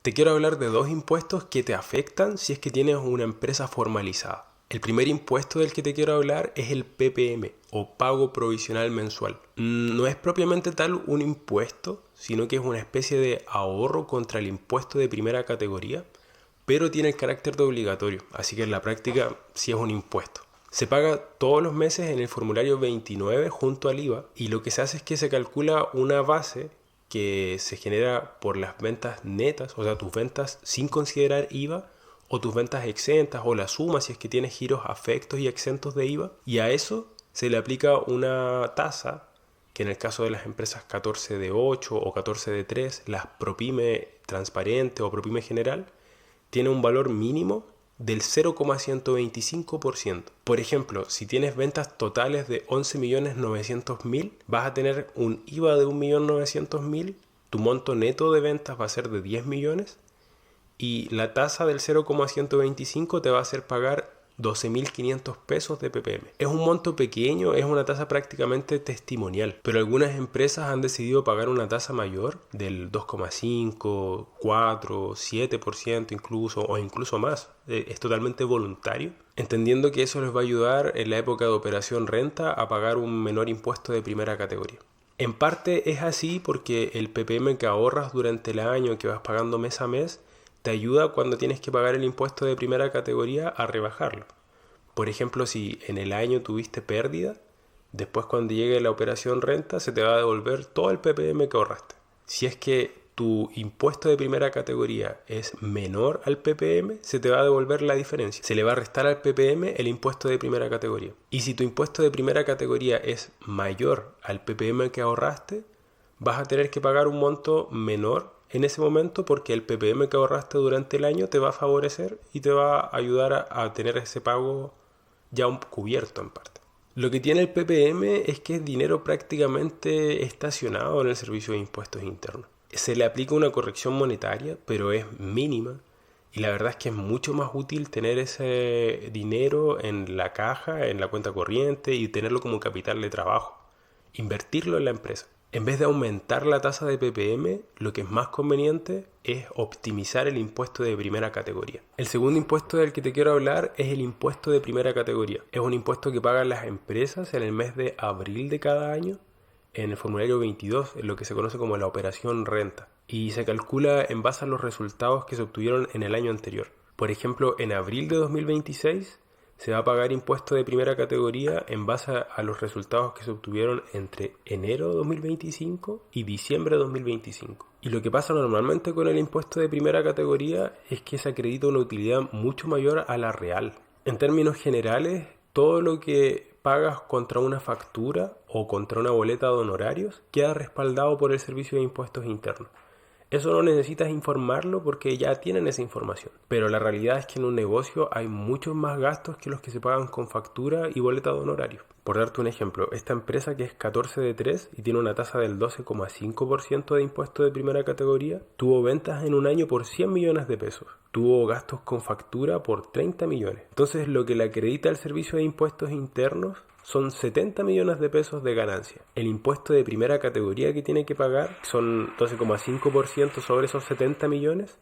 Te quiero hablar de dos impuestos que te afectan si es que tienes una empresa formalizada. El primer impuesto del que te quiero hablar es el PPM o Pago Provisional Mensual. No es propiamente tal un impuesto, sino que es una especie de ahorro contra el impuesto de primera categoría, pero tiene el carácter de obligatorio, así que en la práctica sí es un impuesto. Se paga todos los meses en el formulario 29 junto al IVA y lo que se hace es que se calcula una base que se genera por las ventas netas, o sea, tus ventas sin considerar IVA o tus ventas exentas o la suma si es que tienes giros afectos y exentos de IVA, y a eso se le aplica una tasa que en el caso de las empresas 14 de 8 o 14 de 3, las ProPyme transparente o ProPyme general, tiene un valor mínimo del 0,125%. Por ejemplo, si tienes ventas totales de 11.900.000, vas a tener un IVA de 1.900.000, tu monto neto de ventas va a ser de 10 millones y la tasa del 0,125 te va a hacer pagar 12.500 pesos de PPM. Es un monto pequeño, es una tasa prácticamente testimonial, pero algunas empresas han decidido pagar una tasa mayor del 2,5, 4, 7% incluso o incluso más. Es totalmente voluntario, entendiendo que eso les va a ayudar en la época de operación renta a pagar un menor impuesto de primera categoría. En parte es así porque el PPM que ahorras durante el año que vas pagando mes a mes te ayuda cuando tienes que pagar el impuesto de primera categoría a rebajarlo. Por ejemplo, si en el año tuviste pérdida, después cuando llegue la operación renta se te va a devolver todo el PPM que ahorraste. Si es que tu impuesto de primera categoría es menor al PPM, se te va a devolver la diferencia. Se le va a restar al PPM el impuesto de primera categoría. Y si tu impuesto de primera categoría es mayor al PPM que ahorraste, vas a tener que pagar un monto menor en ese momento porque el PPM que ahorraste durante el año te va a favorecer y te va a ayudar a tener ese pago ya cubierto en parte. Lo que tiene el PPM es que es dinero prácticamente estacionado en el servicio de impuestos internos. Se le aplica una corrección monetaria, pero es mínima. Y la verdad es que es mucho más útil tener ese dinero en la caja, en la cuenta corriente y tenerlo como capital de trabajo. Invertirlo en la empresa. En vez de aumentar la tasa de PPM, lo que es más conveniente es optimizar el impuesto de primera categoría. El segundo impuesto del que te quiero hablar es el impuesto de primera categoría. Es un impuesto que pagan las empresas en el mes de abril de cada año, en el formulario 22, en lo que se conoce como la operación renta, y se calcula en base a los resultados que se obtuvieron en el año anterior. Por ejemplo, en abril de 2026 se va a pagar impuesto de primera categoría en base a los resultados que se obtuvieron entre enero de 2025 y diciembre de 2025. Y lo que pasa normalmente con el impuesto de primera categoría es que se acredita una utilidad mucho mayor a la real. En términos generales, todo lo que pagas contra una factura o contra una boleta de honorarios queda respaldado por el Servicio de Impuestos Internos. Eso no necesitas informarlo porque ya tienen esa información. Pero la realidad es que en un negocio hay muchos más gastos que los que se pagan con factura y boleta de honorarios. Por darte un ejemplo, esta empresa que es 14 de 3 y tiene una tasa del 12,5% de impuesto de primera categoría, tuvo ventas en un año por 100 millones de pesos. Tuvo gastos con factura por 30 millones. Entonces lo que le acredita el Servicio de Impuestos Internos son 70 millones de pesos de ganancia. El impuesto de primera categoría que tiene que pagar son 12,5% sobre esos 70 millones,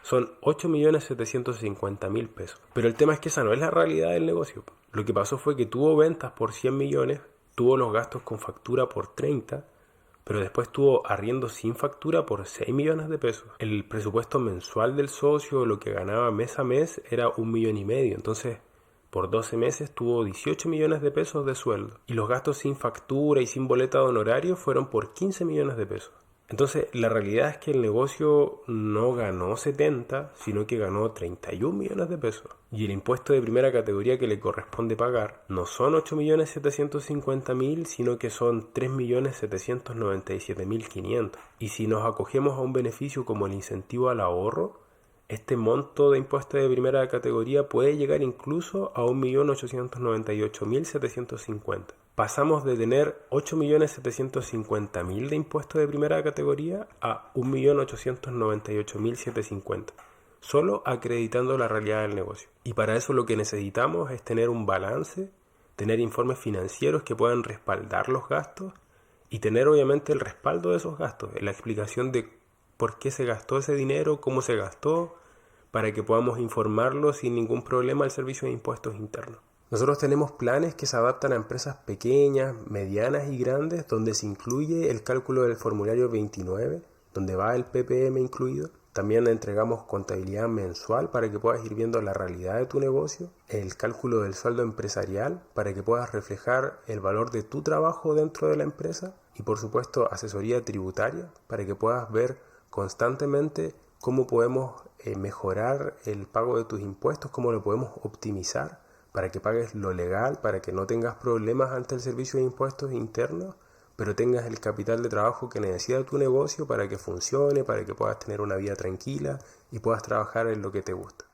son 8.750.000 pesos. Pero el tema es que esa no es la realidad del negocio. Lo que pasó fue que tuvo ventas por 100 millones, tuvo los gastos con factura por 30, pero después tuvo arriendo sin factura por 6 millones de pesos. El presupuesto mensual del socio, lo que ganaba mes a mes, era 1,5 millones. Entonces, por 12 meses tuvo 18 millones de pesos de sueldo. Y los gastos sin factura y sin boleta de honorario fueron por 15 millones de pesos. Entonces, la realidad es que el negocio no ganó 70, sino que ganó 31 millones de pesos. Y el impuesto de primera categoría que le corresponde pagar no son 8.750.000, sino que son 3.797.500. Y si nos acogemos a un beneficio como el incentivo al ahorro, este monto de impuesto de primera categoría puede llegar incluso a 1.898.750. Pasamos de tener 8.750.000 de impuesto de primera categoría a 1.898.750, solo acreditando la realidad del negocio. Y para eso lo que necesitamos es tener un balance, tener informes financieros que puedan respaldar los gastos y tener obviamente el respaldo de esos gastos, la explicación de por qué se gastó ese dinero, cómo se gastó, para que podamos informarlo sin ningún problema al Servicio de Impuestos Internos. Nosotros tenemos planes que se adaptan a empresas pequeñas, medianas y grandes, donde se incluye el cálculo del formulario 29, donde va el PPM incluido. También entregamos contabilidad mensual para que puedas ir viendo la realidad de tu negocio, el cálculo del sueldo empresarial para que puedas reflejar el valor de tu trabajo dentro de la empresa y por supuesto asesoría tributaria para que puedas ver constantemente cómo podemos mejorar el pago de tus impuestos, cómo lo podemos optimizar para que pagues lo legal, para que no tengas problemas ante el Servicio de Impuestos Internos, pero tengas el capital de trabajo que necesita tu negocio para que funcione, para que puedas tener una vida tranquila y puedas trabajar en lo que te gusta.